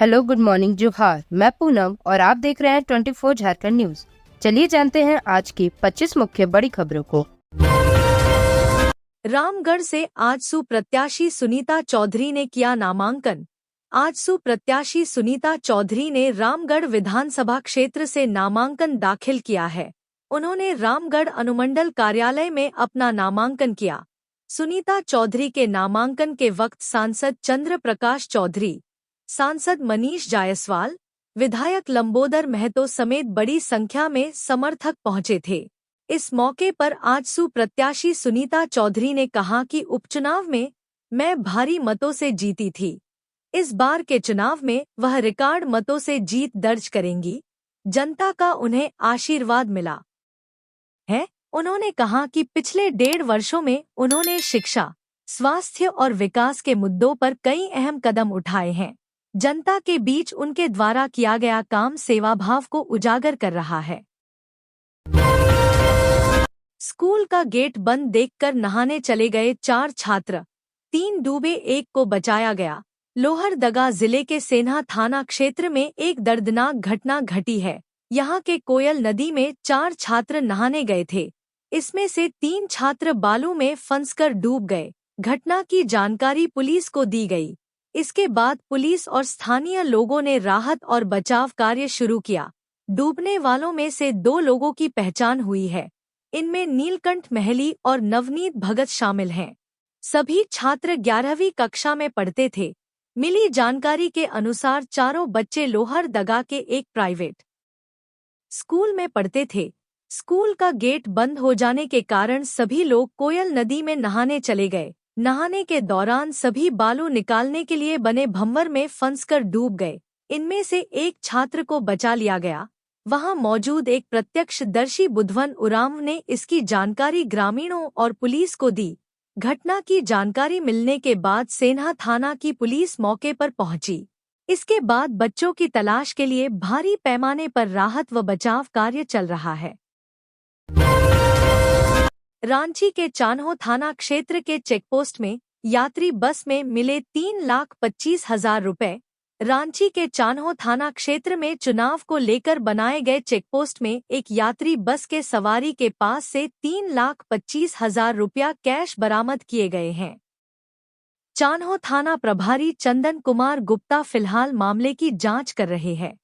Hello, good morning, जोहार। मैं पूनम और आप देख रहे हैं 24 झारखंड न्यूज। चलिए जानते हैं आज की 25 मुख्य बड़ी खबरों को। रामगढ़ से आजसू प्रत्याशी सुनीता चौधरी ने किया नामांकन। आजसू प्रत्याशी सुनीता चौधरी ने रामगढ़ विधानसभा क्षेत्र से नामांकन दाखिल किया है। उन्होंने रामगढ़ अनुमंडल कार्यालय में अपना नामांकन किया। सुनीता चौधरी के नामांकन के वक्त सांसद चंद्र प्रकाश चौधरी, सांसद मनीष जायसवाल, विधायक लंबोदर महतो समेत बड़ी संख्या में समर्थक पहुंचे थे। इस मौके पर आजसू प्रत्याशी सुनीता चौधरी ने कहा कि उपचुनाव में मैं भारी मतों से जीती थी। इस बार के चुनाव में वह रिकॉर्ड मतों से जीत दर्ज करेंगी। जनता का उन्हें आशीर्वाद मिला है। उन्होंने कहा कि पिछले 1.5 वर्षों में उन्होंने शिक्षा, स्वास्थ्य और विकास के मुद्दों पर कई अहम कदम उठाए हैं। जनता के बीच उनके द्वारा किया गया काम सेवाभाव को उजागर कर रहा है। स्कूल का गेट बंद देखकर नहाने चले गए 4 छात्र, 3 डूबे, 1 को बचाया गया। लोहरदगा जिले के सेन्हा थाना क्षेत्र में एक दर्दनाक घटना घटी है। यहाँ के कोयल नदी में 4 छात्र नहाने गए थे। इसमें से 3 छात्र बालू में फंसकर डूब गए। घटना की जानकारी पुलिस को दी गई। इसके बाद पुलिस और स्थानीय लोगों ने राहत और बचाव कार्य शुरू किया। डूबने वालों में से 2 लोगों की पहचान हुई है। इनमें नीलकंठ महली और नवनीत भगत शामिल हैं। सभी छात्र 11वीं कक्षा में पढ़ते थे। मिली जानकारी के अनुसार चारों बच्चे लोहरदगा के एक प्राइवेट स्कूल में पढ़ते थे। स्कूल का गेट बंद हो जाने के कारण सभी लोग कोयल नदी में नहाने चले गए। नहाने के दौरान सभी बालू निकालने के लिए बने भंवर में फंसकर डूब गए। इनमें से एक छात्र को बचा लिया गया। वहां मौजूद एक प्रत्यक्षदर्शी बुधवन उरांव ने इसकी जानकारी ग्रामीणों और पुलिस को दी। घटना की जानकारी मिलने के बाद सेन्हा थाना की पुलिस मौके पर पहुंची। इसके बाद बच्चों की तलाश के लिए भारी पैमाने पर राहत व बचाव कार्य चल रहा है। रांची के चान्हो थाना क्षेत्र के चेकपोस्ट में यात्री बस में मिले 3,25,000 रुपए। रांची के चान्हो थाना क्षेत्र में चुनाव को लेकर बनाए गए चेकपोस्ट में एक यात्री बस के सवारी के पास से 3,25,000 रुपया कैश बरामद किए गए हैं। चान्हो थाना प्रभारी चंदन कुमार गुप्ता फिलहाल मामले की जांच कर रहे हैं।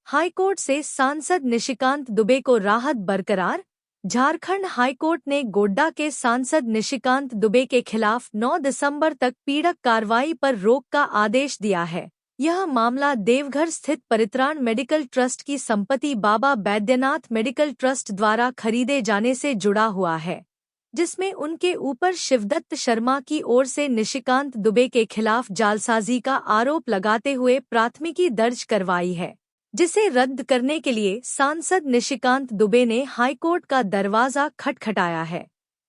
हाईकोर्ट से सांसद निशिकांत दुबे को राहत बरकरार। झारखंड हाईकोर्ट ने गोड्डा के सांसद निशिकांत दुबे के खिलाफ 9 दिसंबर तक पीड़क कार्रवाई पर रोक का आदेश दिया है। यह मामला देवघर स्थित परित्राण मेडिकल ट्रस्ट की संपत्ति बाबा बैद्यनाथ मेडिकल ट्रस्ट द्वारा खरीदे जाने से जुड़ा हुआ है, जिसमें उनके ऊपर शिवदत्त शर्मा की ओर से निशिकांत दुबे के खिलाफ जालसाजी का आरोप लगाते हुए प्राथमिकी दर्ज करवाई है, जिसे रद्द करने के लिए सांसद निशिकांत दुबे ने हाईकोर्ट का दरवाजा खटखटाया है।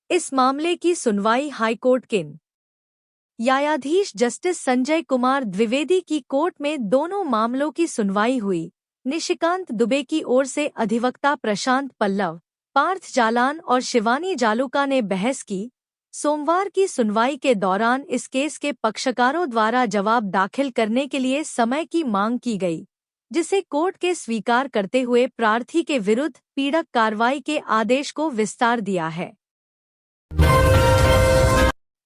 इस मामले की सुनवाई हाईकोर्ट के न्यायाधीश जस्टिस संजय कुमार द्विवेदी की कोर्ट में दोनों मामलों की सुनवाई हुई। निशिकांत दुबे की ओर से अधिवक्ता प्रशांत पल्लव, पार्थ जालान और शिवानी जालूका ने बहस की। सोमवार की सुनवाई के दौरान इस केस के पक्षकारों द्वारा जवाब दाखिल करने के लिए समय की मांग की गई, जिसे कोर्ट के स्वीकार करते हुए प्रार्थी के विरुद्ध पीड़क कार्रवाई के आदेश को विस्तार दिया है।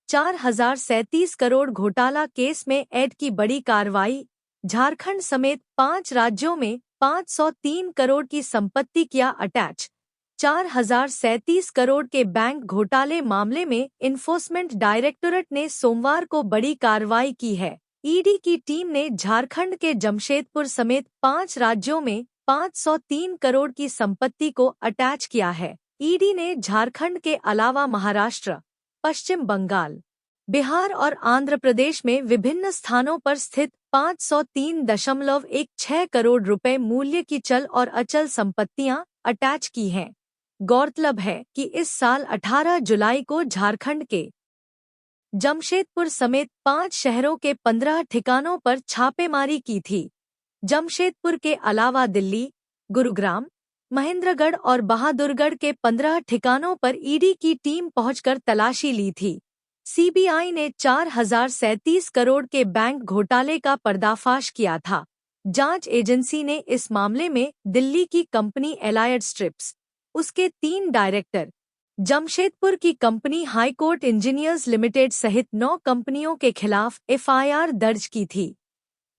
4,037 करोड़ घोटाला केस में ईडी की बड़ी कार्रवाई। झारखंड समेत 5 राज्यों में 503 करोड़ की संपत्ति किया अटैच। 4,037 करोड़ के बैंक घोटाले मामले में इन्फोर्समेंट डायरेक्टोरेट ने सोमवार को बड़ी कार्रवाई की है। ईडी की टीम ने झारखंड के जमशेदपुर समेत 5 राज्यों में 503 करोड़ की संपत्ति को अटैच किया है। ईडी ने झारखंड के अलावा महाराष्ट्र, पश्चिम बंगाल, बिहार और आंध्र प्रदेश में विभिन्न स्थानों पर स्थित 503.16 करोड़ रुपए मूल्य की चल और अचल संपत्तियां अटैच की हैं। गौरतलब है कि इस साल 18 जुलाई को झारखंड के जमशेदपुर समेत 5 शहरों के 15 ठिकानों पर छापेमारी की थी। जमशेदपुर के अलावा दिल्ली, गुरुग्राम, महेंद्रगढ़ और बहादुरगढ़ के 15 ठिकानों पर ईडी की टीम पहुंचकर तलाशी ली थी। सीबीआई ने 4037 करोड़ के बैंक घोटाले का पर्दाफाश किया था। जांच एजेंसी ने इस मामले में दिल्ली की कंपनी एलायड स्ट्रिप्स, उसके 3 डायरेक्टर, जमशेदपुर की कंपनी हाईकोर्ट इंजीनियर्स लिमिटेड सहित 9 कंपनियों के खिलाफ एफआईआर दर्ज की थी,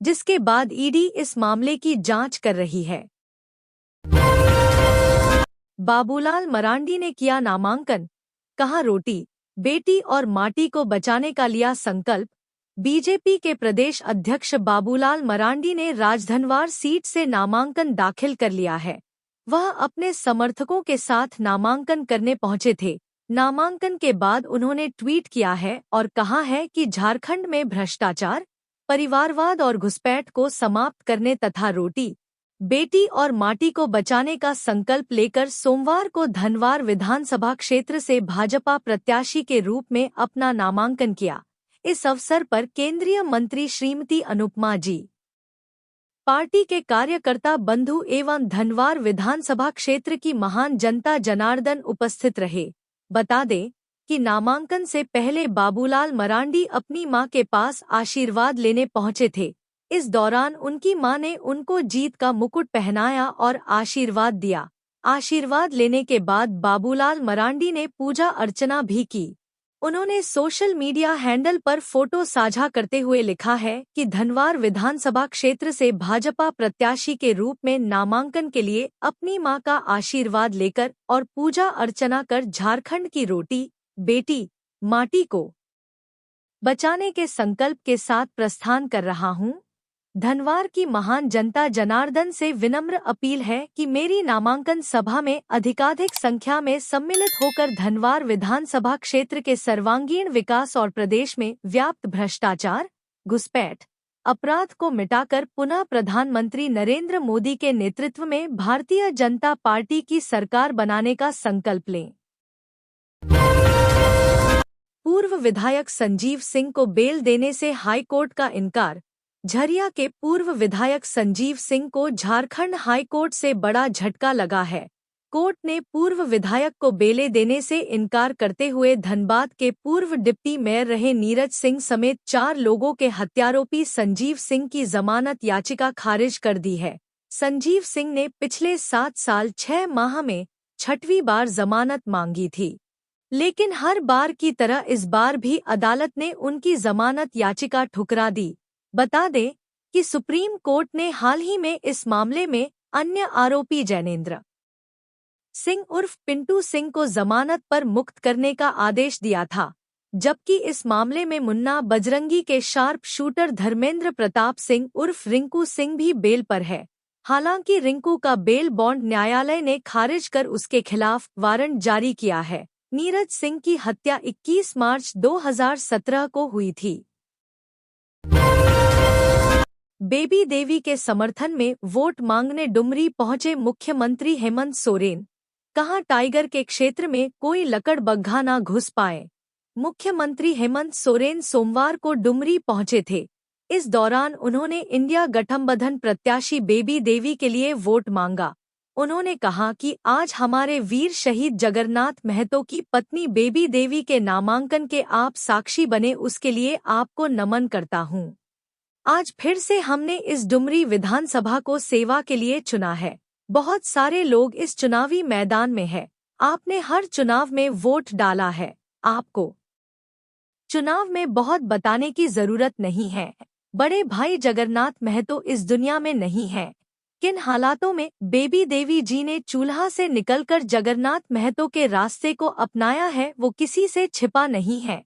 जिसके बाद ईडी इस मामले की जांच कर रही है। बाबूलाल मरांडी ने किया नामांकन, कहा रोटी, बेटी और माटी को बचाने का लिया संकल्प। बीजेपी के प्रदेश अध्यक्ष बाबूलाल मरांडी ने राजधनवार सीट से नामांकन दाखिल कर लिया है। वह अपने समर्थकों के साथ नामांकन करने पहुंचे थे। नामांकन के बाद उन्होंने ट्वीट किया है और कहा है कि झारखंड में भ्रष्टाचार, परिवारवाद और घुसपैठ को समाप्त करने तथा रोटी, बेटी और माटी को बचाने का संकल्प लेकर सोमवार को धनवार विधानसभा क्षेत्र से भाजपा प्रत्याशी के रूप में अपना नामांकन किया। इस अवसर पर केंद्रीय मंत्री श्रीमती अनुपमा जी, पार्टी के कार्यकर्ता बंधु एवं धनवार विधानसभा क्षेत्र की महान जनता जनार्दन उपस्थित रहे। बता दें कि नामांकन से पहले बाबूलाल मरांडी अपनी मां के पास आशीर्वाद लेने पहुंचे थे। इस दौरान उनकी मां ने उनको जीत का मुकुट पहनाया और आशीर्वाद दिया। आशीर्वाद लेने के बाद बाबूलाल मरांडी ने पूजा अर्चना भी की। उन्होंने सोशल मीडिया हैंडल पर फोटो साझा करते हुए लिखा है कि धनवार विधानसभा क्षेत्र से भाजपा प्रत्याशी के रूप में नामांकन के लिए अपनी मां का आशीर्वाद लेकर और पूजा अर्चना कर झारखंड की रोटी, बेटी, माटी को बचाने के संकल्प के साथ प्रस्थान कर रहा हूं। धनवार की महान जनता जनार्दन से विनम्र अपील है कि मेरी नामांकन सभा में अधिकाधिक संख्या में सम्मिलित होकर धनवार विधानसभा क्षेत्र के सर्वांगीण विकास और प्रदेश में व्याप्त भ्रष्टाचार, घुसपैठ, अपराध को मिटाकर पुनः प्रधानमंत्री नरेंद्र मोदी के नेतृत्व में भारतीय जनता पार्टी की सरकार बनाने का संकल्प लें। पूर्व विधायक संजीव सिंह को बेल देने से हाईकोर्ट का इनकार। झरिया के पूर्व विधायक संजीव सिंह को झारखंड हाईकोर्ट से बड़ा झटका लगा है। कोर्ट ने पूर्व विधायक को बेले देने से इनकार करते हुए धनबाद के पूर्व डिप्टी मेयर रहे नीरज सिंह समेत 4 लोगों के हत्यारोपी संजीव सिंह की जमानत याचिका खारिज कर दी है। संजीव सिंह ने पिछले 7 साल 6 माह में 6वीं बार जमानत मांगी थी, लेकिन हर बार की तरह इस बार भी अदालत ने उनकी जमानत याचिका ठुकरा दी। बता दें कि सुप्रीम कोर्ट ने हाल ही में इस मामले में अन्य आरोपी जैनेंद्र सिंह उर्फ पिंटू सिंह को जमानत पर मुक्त करने का आदेश दिया था, जबकि इस मामले में मुन्ना बजरंगी के शार्प शूटर धर्मेंद्र प्रताप सिंह उर्फ रिंकू सिंह भी बेल पर है। हालांकि रिंकू का बेल बॉन्ड न्यायालय ने खारिज कर उसके खिलाफ वारंट जारी किया है। नीरज सिंह की हत्या 21 मार्च 2017 को हुई थी। बेबी देवी के समर्थन में वोट मांगने डुमरी पहुंचे मुख्यमंत्री हेमंत सोरेन। कहा टाइगर के क्षेत्र में कोई लकड़बग्घा न घुस पाए। मुख्यमंत्री हेमंत सोरेन सोमवार को डुमरी पहुंचे थे। इस दौरान उन्होंने इंडिया गठबंधन प्रत्याशी बेबी देवी के लिए वोट मांगा। उन्होंने कहा कि आज हमारे वीर शहीद जगन्नाथ महतो की पत्नी बेबी देवी के नामांकन के आप साक्षी बने, उसके लिए आपको नमन करता हूं। आज फिर से हमने इस डुमरी विधानसभा को सेवा के लिए चुना है। बहुत सारे लोग इस चुनावी मैदान में हैं। आपने हर चुनाव में वोट डाला है। आपको चुनाव में बहुत बताने की जरूरत नहीं है। बड़े भाई जगन्नाथ महतो इस दुनिया में नहीं है। किन हालातों में बेबी देवी जी ने चूल्हा से निकलकर जगन्नाथ महतो के रास्ते को अपनाया है, वो किसी से छिपा नहीं है।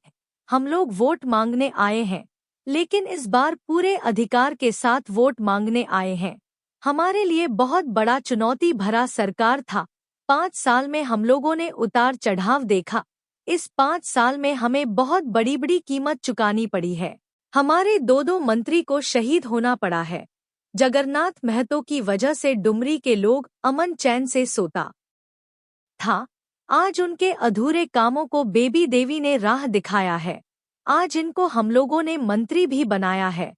हम लोग वोट मांगने आए हैं, लेकिन इस बार पूरे अधिकार के साथ वोट मांगने आए हैं। हमारे लिए बहुत बड़ा चुनौती भरा सरकार था। 5 साल में हम लोगों ने उतार चढ़ाव देखा। इस 5 साल में हमें बहुत बड़ी बड़ी कीमत चुकानी पड़ी है। हमारे 2 मंत्री को शहीद होना पड़ा है। जगन्नाथ महतो की वजह से डुमरी के लोग अमन चैन से सोता था। आज उनके अधूरे कामों को बेबी देवी ने राह दिखाया है। आज इनको हम लोगों ने मंत्री भी बनाया है।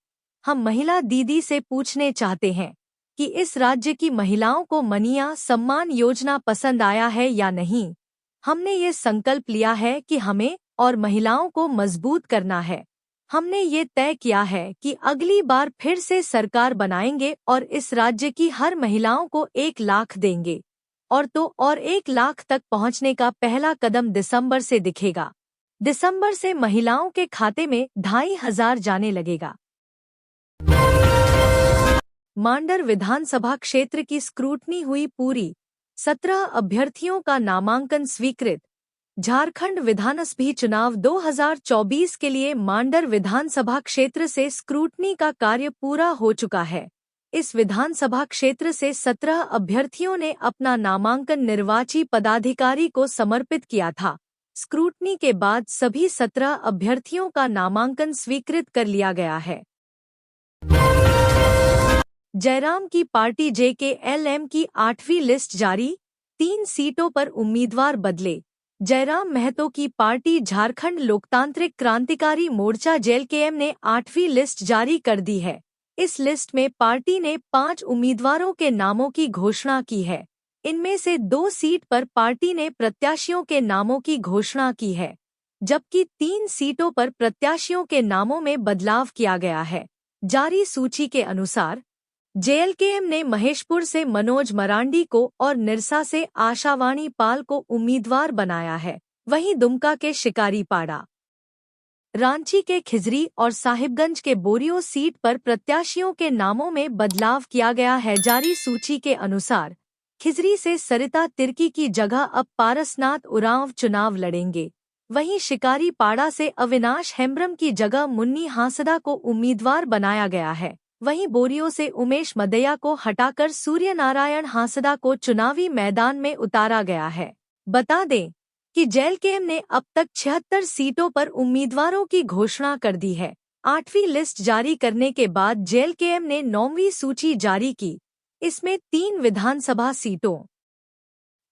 हम महिला दीदी से पूछने चाहते हैं कि इस राज्य की महिलाओं को मनिया सम्मान योजना पसंद आया है या नहीं। हमने ये संकल्प लिया है कि हमें और महिलाओं को मजबूत करना है। हमने ये तय किया है कि अगली बार फिर से सरकार बनाएंगे और इस राज्य की हर महिलाओं को 1 लाख देंगे और 1 लाख तक पहुंचने का पहला कदम दिसंबर से दिखेगा। दिसंबर से महिलाओं के खाते में 2500 जाने लगेगा। मांडर विधानसभा क्षेत्र की स्क्रूटनी हुई पूरी, 17 अभ्यर्थियों का नामांकन स्वीकृत। झारखंड विधानसभा चुनाव 2024 के लिए मांडर विधानसभा क्षेत्र से स्क्रूटनी का कार्य पूरा हो चुका है। इस विधानसभा क्षेत्र से 17 अभ्यर्थियों ने अपना नामांकन निर्वाची पदाधिकारी को समर्पित किया था। स्क्रूटनी के बाद सभी 17 अभ्यर्थियों का नामांकन स्वीकृत कर लिया गया है। जयराम की पार्टी JKLM की 8वीं लिस्ट जारी, 3 सीटों पर उम्मीदवार बदले। जयराम महतो की पार्टी झारखंड लोकतांत्रिक क्रांतिकारी मोर्चा JKM ने 8वीं लिस्ट जारी कर दी है। इस लिस्ट में पार्टी ने 5 उम्मीदवारों के नामों की घोषणा की है। इनमें से 2 सीट पर पार्टी ने प्रत्याशियों के नामों की घोषणा की है, जबकि 3 सीटों पर प्रत्याशियों के नामों में बदलाव किया गया है। जारी सूची के अनुसार JLKM ने महेशपुर से मनोज मरांडी को और निरसा से आशावाणी पाल को उम्मीदवार बनाया है। वहीं दुमका के शिकारीपाड़ा, रांची के खिजरी और साहिबगंज के बोरियो सीट पर प्रत्याशियों के नामों में बदलाव किया गया है। जारी सूची के अनुसार खिजरी से सरिता तिर्की की जगह अब पारसनाथ उरांव चुनाव लड़ेंगे। वहीं शिकारीपाड़ा से अविनाश हेम्ब्रम की जगह मुन्नी हांसदा को उम्मीदवार बनाया गया है। वहीं बोरियो से उमेश मदैया को हटाकर सूर्यनारायण हांसदा को चुनावी मैदान में उतारा गया है। बता दें कि JLKM ने अब तक 76 सीटों पर उम्मीदवारों की घोषणा कर दी है। 8वीं लिस्ट जारी करने के बाद JLKM ने 9वीं सूची जारी की। इसमें 3 विधानसभा सीटों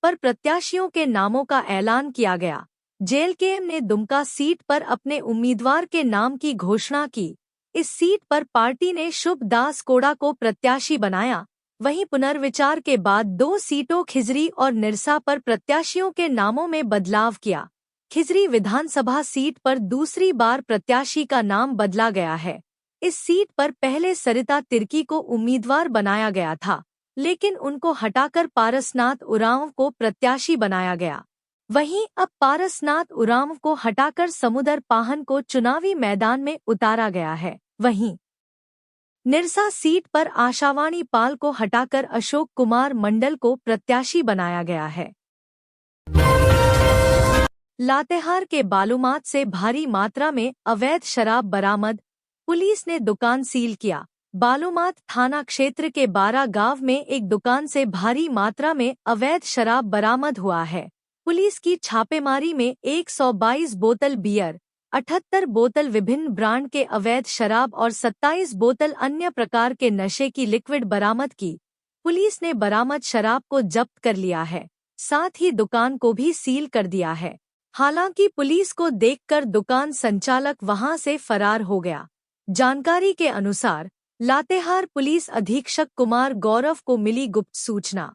पर प्रत्याशियों के नामों का ऐलान किया गया। JLKM ने दुमका सीट पर अपने उम्मीदवार के नाम की घोषणा की। इस सीट पर पार्टी ने शुभ दास कोड़ा को प्रत्याशी बनाया। वहीं पुनर्विचार के बाद 2 सीटों खिजरी और निरसा पर प्रत्याशियों के नामों में बदलाव किया। खिजरी विधानसभा सीट पर दूसरी बार प्रत्याशी का नाम बदला गया है। इस सीट पर पहले सरिता तिर्की को उम्मीदवार बनाया गया था, लेकिन उनको हटाकर पारसनाथ उरांव को प्रत्याशी बनाया गया। वहीं अब पारसनाथ उरांव को हटाकर समुदर पाहन को चुनावी मैदान में उतारा गया है। वहीं निरसा सीट पर आशावाणी पाल को हटाकर अशोक कुमार मंडल को प्रत्याशी बनाया गया है। लातेहार के बालूमाथ से भारी मात्रा में अवैध शराब बरामद, पुलिस ने दुकान सील किया। बालूमाथ थाना क्षेत्र के 12 गांव में एक दुकान से भारी मात्रा में अवैध शराब बरामद हुआ है। पुलिस की छापेमारी में 122 बोतल बियर, 78 बोतल विभिन्न ब्रांड के अवैध शराब और 27 बोतल अन्य प्रकार के नशे की लिक्विड बरामद की। पुलिस ने बरामद शराब को जब्त कर लिया है, साथ ही दुकान को भी सील कर दिया है। हालांकि पुलिस को देखकर दुकान संचालक वहां से फरार हो गया। जानकारी के अनुसार लातेहार पुलिस अधीक्षक कुमार गौरव को मिली गुप्त सूचना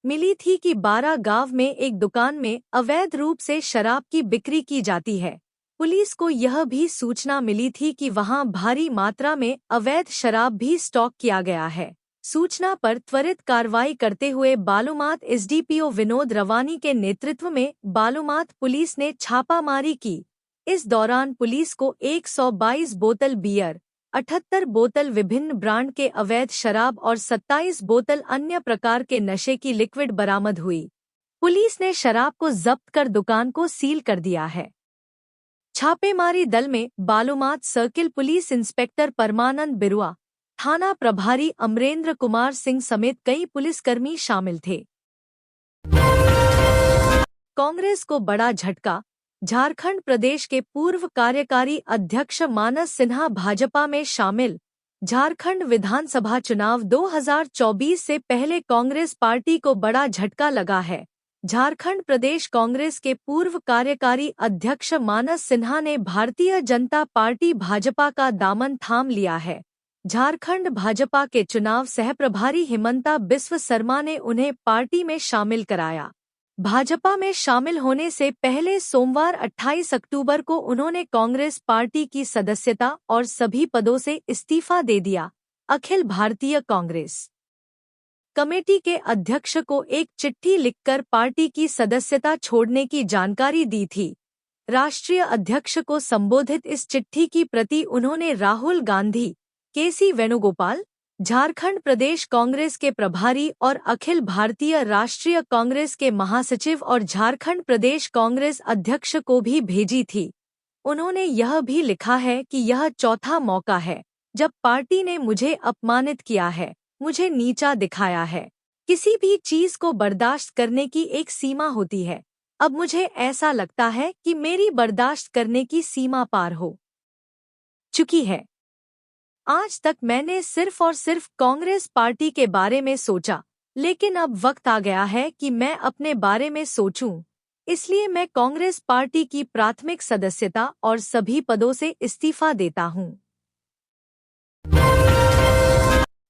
मिली थी कि 12 गांव में एक दुकान में अवैध रूप से शराब की बिक्री की जाती है। पुलिस को यह भी सूचना मिली थी कि वहां भारी मात्रा में अवैध शराब भी स्टॉक किया गया है। सूचना पर त्वरित कार्रवाई करते हुए बालूमाथ SDPO विनोद रवानी के नेतृत्व में बालूमाथ पुलिस ने छापामारी की। इस दौरान पुलिस को 122 बोतल बियर, 78 बोतल विभिन्न ब्रांड के अवैध शराब और 27 बोतल अन्य प्रकार के नशे की लिक्विड बरामद हुई। पुलिस ने शराब को जब्त कर दुकान को सील कर दिया है। छापेमारी दल में बालूमाथ सर्किल पुलिस इंस्पेक्टर परमानंद बिरुआ, थाना प्रभारी अमरेंद्र कुमार सिंह समेत कई पुलिसकर्मी शामिल थे। कांग्रेस को बड़ा झटका, झारखंड प्रदेश के पूर्व कार्यकारी अध्यक्ष मानस सिन्हा भाजपा में शामिल। झारखंड विधानसभा चुनाव 2024 से पहले कांग्रेस पार्टी को बड़ा झटका लगा है। झारखंड प्रदेश कांग्रेस के पूर्व कार्यकारी अध्यक्ष मानस सिन्हा ने भारतीय जनता पार्टी भाजपा का दामन थाम लिया है। झारखंड भाजपा के चुनाव सहप्रभारी हिमंता बिस्व शर्मा ने उन्हें पार्टी में शामिल कराया। भाजपा में शामिल होने से पहले सोमवार 28 अक्टूबर को उन्होंने कांग्रेस पार्टी की सदस्यता और सभी पदों से इस्तीफा दे दिया। अखिल भारतीय कांग्रेस कमेटी के अध्यक्ष को एक चिट्ठी लिखकर पार्टी की सदस्यता छोड़ने की जानकारी दी थी। राष्ट्रीय अध्यक्ष को संबोधित इस चिट्ठी की प्रति उन्होंने राहुल गांधी, के.सी. वेणुगोपाल, झारखंड प्रदेश कांग्रेस के प्रभारी और अखिल भारतीय राष्ट्रीय कांग्रेस के महासचिव और झारखंड प्रदेश कांग्रेस अध्यक्ष को भी भेजी थी। उन्होंने यह भी लिखा है कि यह चौथा मौका है जब पार्टी ने मुझे अपमानित किया है, मुझे नीचा दिखाया है। किसी भी चीज को बर्दाश्त करने की एक सीमा होती है। अब मुझे ऐसा लगता है कि मेरी बर्दाश्त करने की सीमा पार हो चुकी है। आज तक मैंने सिर्फ और सिर्फ कांग्रेस पार्टी के बारे में सोचा, लेकिन अब वक्त आ गया है कि मैं अपने बारे में सोचूं। इसलिए मैं कांग्रेस पार्टी की प्राथमिक सदस्यता और सभी पदों से इस्तीफा देता हूं।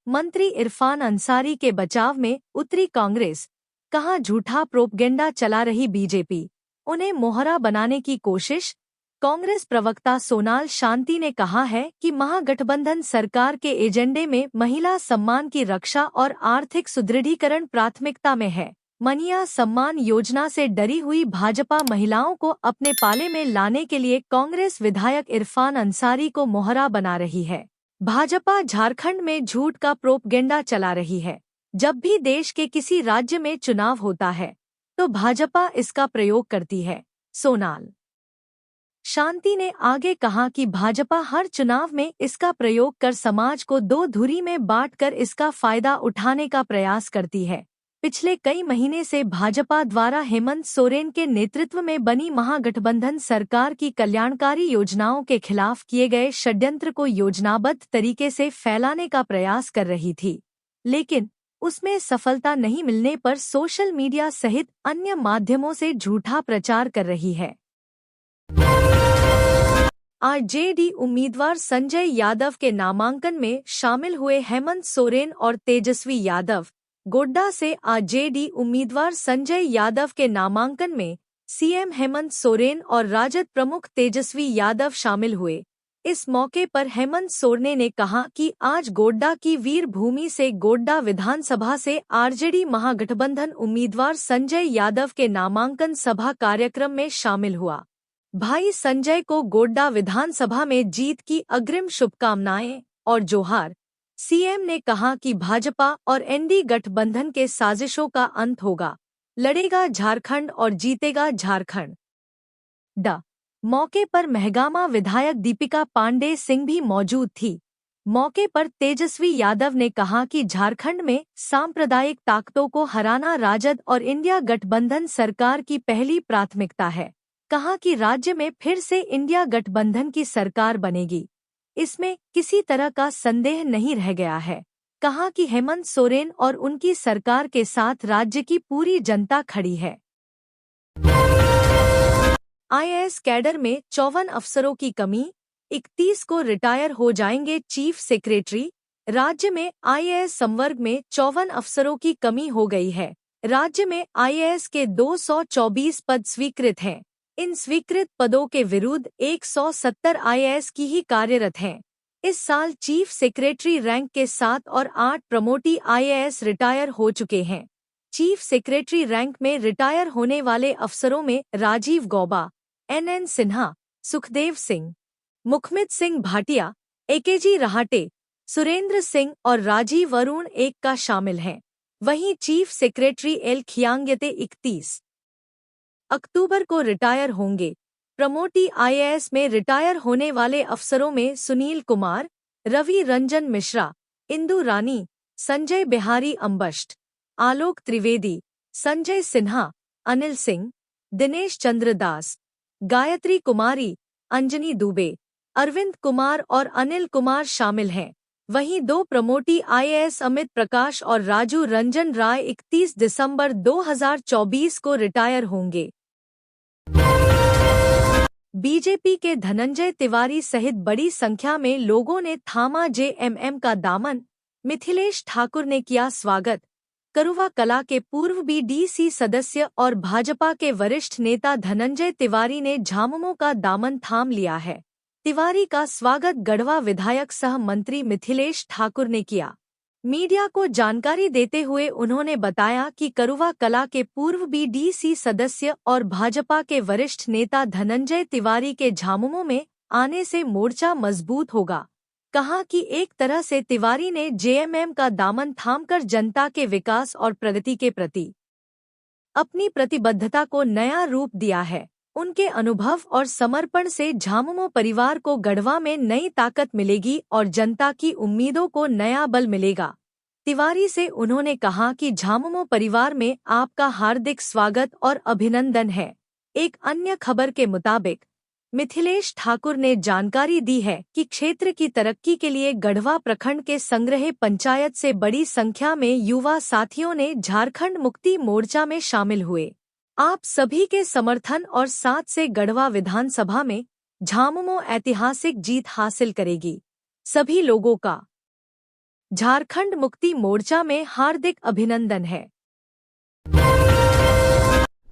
मंत्री इरफान अंसारी के बचाव में उतरी कांग्रेस, कहा झूठा प्रोपगेंडा चला रही बीजेपी, उन्हें मोहरा बनाने की कोशिश। कांग्रेस प्रवक्ता सोनाल शांति ने कहा है कि महागठबंधन सरकार के एजेंडे में महिला सम्मान की रक्षा और आर्थिक सुदृढ़ीकरण प्राथमिकता में है। मनिया सम्मान योजना से डरी हुई भाजपा महिलाओं को अपने पाले में लाने के लिए कांग्रेस विधायक इरफान अंसारी को मोहरा बना रही है। भाजपा झारखंड में झूठ का प्रोपगेंडा चला रही है। जब भी देश के किसी राज्य में चुनाव होता है तो भाजपा इसका प्रयोग करती है। सोनाल शांति ने आगे कहा कि भाजपा हर चुनाव में इसका प्रयोग कर समाज को दो धुरी में बांटकर इसका फायदा उठाने का प्रयास करती है। पिछले कई महीने से भाजपा द्वारा हेमंत सोरेन के नेतृत्व में बनी महागठबंधन सरकार की कल्याणकारी योजनाओं के खिलाफ किए गए षड्यंत्र को योजनाबद्ध तरीके से फैलाने का प्रयास कर रही थी, लेकिन उसमें सफलता नहीं मिलने पर सोशल मीडिया सहित अन्य माध्यमों से झूठा प्रचार कर रही है। आरजेडी उम्मीदवार संजय यादव के नामांकन में शामिल हुए हेमंत सोरेन और तेजस्वी यादव। गोड्डा से आरजेडी उम्मीदवार संजय यादव के नामांकन में सीएम हेमंत सोरेन और राजद प्रमुख तेजस्वी यादव शामिल हुए। इस मौके पर हेमंत सोरेन ने कहा कि आज गोड्डा की वीर भूमि से गोड्डा विधानसभा से आरजेडी महागठबंधन उम्मीदवार संजय यादव के नामांकन सभा कार्यक्रम में शामिल हुआ। भाई संजय को गोड्डा विधानसभा में जीत की अग्रिम शुभकामनाएं और जोहार। सीएम ने कहा कि भाजपा और एनडीए गठबंधन के साजिशों का अंत होगा, लड़ेगा झारखंड और जीतेगा झारखंड। मौके पर महगामा विधायक दीपिका पांडे सिंह भी मौजूद थी। मौके पर तेजस्वी यादव ने कहा कि झारखंड में सांप्रदायिक ताकतों को हराना राजद और इंडिया गठबंधन सरकार की पहली प्राथमिकता है। कहा कि राज्य में फिर से इंडिया गठबंधन की सरकार बनेगी, इसमें किसी तरह का संदेह नहीं रह गया है। कहा कि हेमंत सोरेन और उनकी सरकार के साथ राज्य की पूरी जनता खड़ी है। आईएएस कैडर में 54 अफसरों की कमी, 31 को रिटायर हो जाएंगे चीफ सेक्रेटरी। राज्य में आईएएस संवर्ग में 54 अफसरों की कमी हो गई है। राज्य में आईएएस के 224 पद स्वीकृत हैं। इन स्वीकृत पदों के विरुद्ध 170 आईएएस की ही कार्यरत हैं। इस साल चीफ सेक्रेटरी रैंक के 7 और 8 प्रमोटी आईएएस रिटायर हो चुके हैं। चीफ सेक्रेटरी रैंक में रिटायर होने वाले अफसरों में राजीव गौबा, एनएन सिन्हा, सुखदेव सिंह, मुखमित सिंह भाटिया, एकेजी रहाटे, सुरेंद्र सिंह और राजीव अरुण एक का शामिल हैं। वहीं चीफ सेक्रेटरी एल खियांग्यते 31 अक्टूबर को रिटायर होंगे। प्रमोटी आईएएस में रिटायर होने वाले अफसरों में सुनील कुमार, रवि रंजन मिश्रा, इंदु रानी, संजय बिहारी अम्बष्ट, आलोक त्रिवेदी, संजय सिन्हा, अनिल सिंह, दिनेश चंद्र दास, गायत्री कुमारी, अंजनी दुबे, अरविंद कुमार और अनिल कुमार शामिल हैं। वहीं 2 प्रमोटी आईएएस अमित प्रकाश और राजू रंजन राय 31 दिसंबर 2024 को रिटायर होंगे। बीजेपी के धनंजय तिवारी सहित बड़ी संख्या में लोगों ने थामा जेएमएम का दामन। मिथिलेश ठाकुर ने किया स्वागत। करुवा कला के पूर्व बीडीसी सदस्य और भाजपा के वरिष्ठ नेता धनंजय तिवारी ने झामुमो का दामन थाम लिया है। तिवारी का स्वागत गढ़वा विधायक सह मंत्री मिथिलेश ठाकुर ने किया। मीडिया को जानकारी देते हुए उन्होंने बताया कि करुवा कला के पूर्व बीडीसी सदस्य और भाजपा के वरिष्ठ नेता धनंजय तिवारी के झामुमो में आने से मोर्चा मजबूत होगा। कहा कि एक तरह से तिवारी ने जेएमएम का दामन थामकर जनता के विकास और प्रगति के प्रति अपनी प्रतिबद्धता को नया रूप दिया है। उनके अनुभव और समर्पण से झामुमो परिवार को गढ़वा में नई ताकत मिलेगी और जनता की उम्मीदों को नया बल मिलेगा। तिवारी से उन्होंने कहा कि झामुमो परिवार में आपका हार्दिक स्वागत और अभिनंदन है। एक अन्य खबर के मुताबिक मिथिलेश ठाकुर ने जानकारी दी है कि क्षेत्र की तरक्की के लिए गढ़वा प्रखंड के संग्रह पंचायत से बड़ी संख्या में युवा साथियों ने झारखंड मुक्ति मोर्चा में शामिल हुए। आप सभी के समर्थन और साथ से गढ़वा विधानसभा में झामुमो ऐतिहासिक जीत हासिल करेगी। सभी लोगों का झारखंड मुक्ति मोर्चा में हार्दिक अभिनंदन है।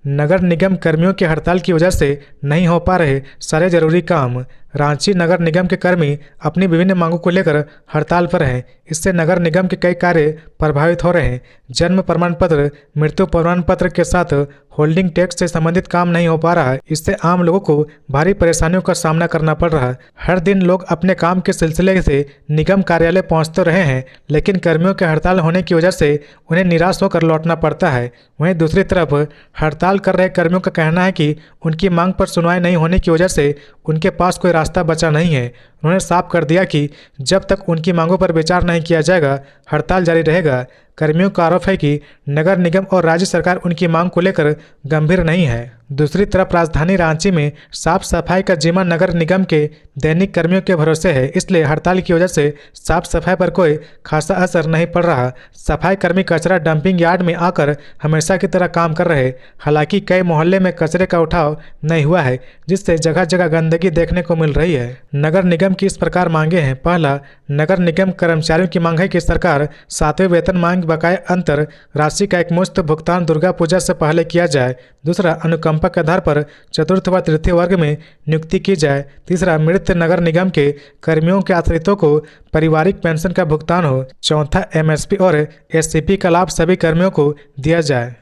नगर निगम कर्मियों की हड़ताल की वजह से नहीं हो पा रहे सारे जरूरी काम। रांची नगर निगम के कर्मी अपनी विभिन्न मांगों को लेकर हड़ताल पर हैं। इससे नगर निगम के कई कार्य प्रभावित हो रहे हैं। जन्म प्रमाण पत्र, मृत्यु प्रमाण पत्र के साथ होल्डिंग टैक्स से संबंधित काम नहीं हो पा रहा है। इससे आम लोगों को भारी परेशानियों का सामना करना पड़ रहा है। हर दिन लोग अपने काम के सिलसिले से निगम कार्यालय पहुंचते रहे हैं, लेकिन कर्मियों के हड़ताल होने की वजह से उन्हें निराश होकर लौटना पड़ता है। वहीं दूसरी तरफ हड़ताल कर रहे कर्मियों का कहना है कि उनकी मांग पर सुनवाई नहीं होने की वजह से उनके पास कोई रास्ता बचा नहीं है। उन्होंने साफ कर दिया कि जब तक उनकी मांगों पर विचार नहीं किया जाएगा, हड़ताल जारी रहेगा। कर्मियों का आरोप है कि नगर निगम और राज्य सरकार उनकी मांग को लेकर गंभीर नहीं है। दूसरी तरफ राजधानी रांची में साफ सफाई का जिम्मा नगर निगम के दैनिक कर्मियों के भरोसे है, इसलिए हड़ताल की वजह से साफ सफाई पर कोई खासा असर नहीं पड़ रहा। सफाई कर्मी कचरा डंपिंग यार्ड में आकर हमेशा की तरह काम कर रहे। हालांकि कई मोहल्ले में कचरे का उठाव नहीं हुआ है, जिससे जगह जगह गंदगी देखने को मिल रही है। नगर निगम की इस प्रकार मांगे हैं। पहला, नगर निगम कर्मचारियों की मांग है कि सरकार 7वें वेतन मांग बकाया अंतर राशि का एकमुश्त भुगतान दुर्गा पूजा से पहले किया जाए। दूसरा, अनुकंपा के आधार पर चतुर्थ व तृतीय वर्ग में नियुक्ति की जाए। तीसरा, मृत नगर निगम के कर्मियों के आश्रितों को पारिवारिक पेंशन का भुगतान हो। चौथा, एमएसपी और एससीपी का लाभ सभी कर्मियों को दिया जाए।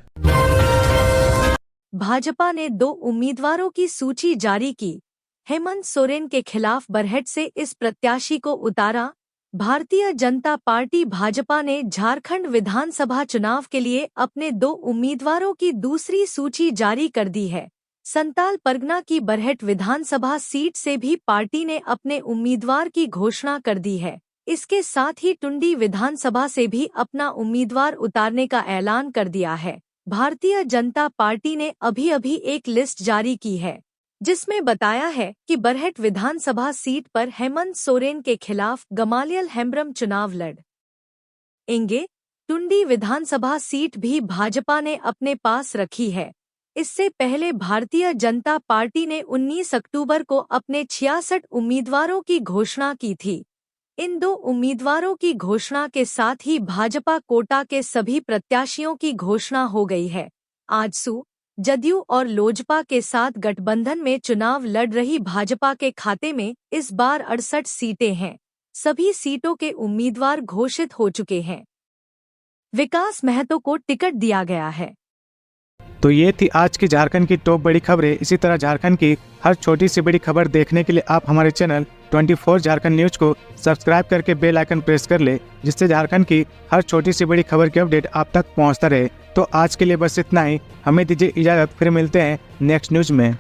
भाजपा ने 2 उम्मीदवारों की सूची जारी की। हेमंत सोरेन के खिलाफ बरहेट से इस प्रत्याशी को उतारा। भारतीय जनता पार्टी भाजपा ने झारखंड विधानसभा चुनाव के लिए अपने 2 उम्मीदवारों की दूसरी सूची जारी कर दी है। संताल परगना की बरहेट विधानसभा सीट से भी पार्टी ने अपने उम्मीदवार की घोषणा कर दी है। इसके साथ ही टुंडी विधानसभा से भी अपना उम्मीदवार उतारने का ऐलान कर दिया है। भारतीय जनता पार्टी ने अभी एक लिस्ट जारी की है, जिसमें बताया है कि बरहेट विधानसभा सीट पर हेमंत सोरेन के खिलाफ गमालियल हेम्ब्रम चुनाव लड़ेंगे। टुंडी विधानसभा सीट भी भाजपा ने अपने पास रखी है। इससे पहले भारतीय जनता पार्टी ने 19 अक्टूबर को अपने 66 उम्मीदवारों की घोषणा की थी। इन 2 उम्मीदवारों की घोषणा के साथ ही भाजपा कोटा के सभी प्रत्याशियों की घोषणा हो गई है। आजसू, जदयू और लोजपा के साथ गठबंधन में चुनाव लड़ रही भाजपा के खाते में इस बार 68 सीटें हैं। सभी सीटों के उम्मीदवार घोषित हो चुके हैं। विकास महतो को टिकट दिया गया है। तो ये थी आज की झारखंड की टॉप बड़ी खबरें। इसी तरह झारखंड की हर छोटी सी बड़ी खबर देखने के लिए आप हमारे चैनल 24 झारखंड न्यूज को सब्सक्राइब करके बेल आइकन प्रेस कर ले, जिससे झारखंड की हर छोटी सी बड़ी खबर की अपडेट आप तक पहुंचता रहे। तो आज के लिए बस इतना ही। हमें दीजिए इजाजत, फिर मिलते हैं नेक्स्ट न्यूज में।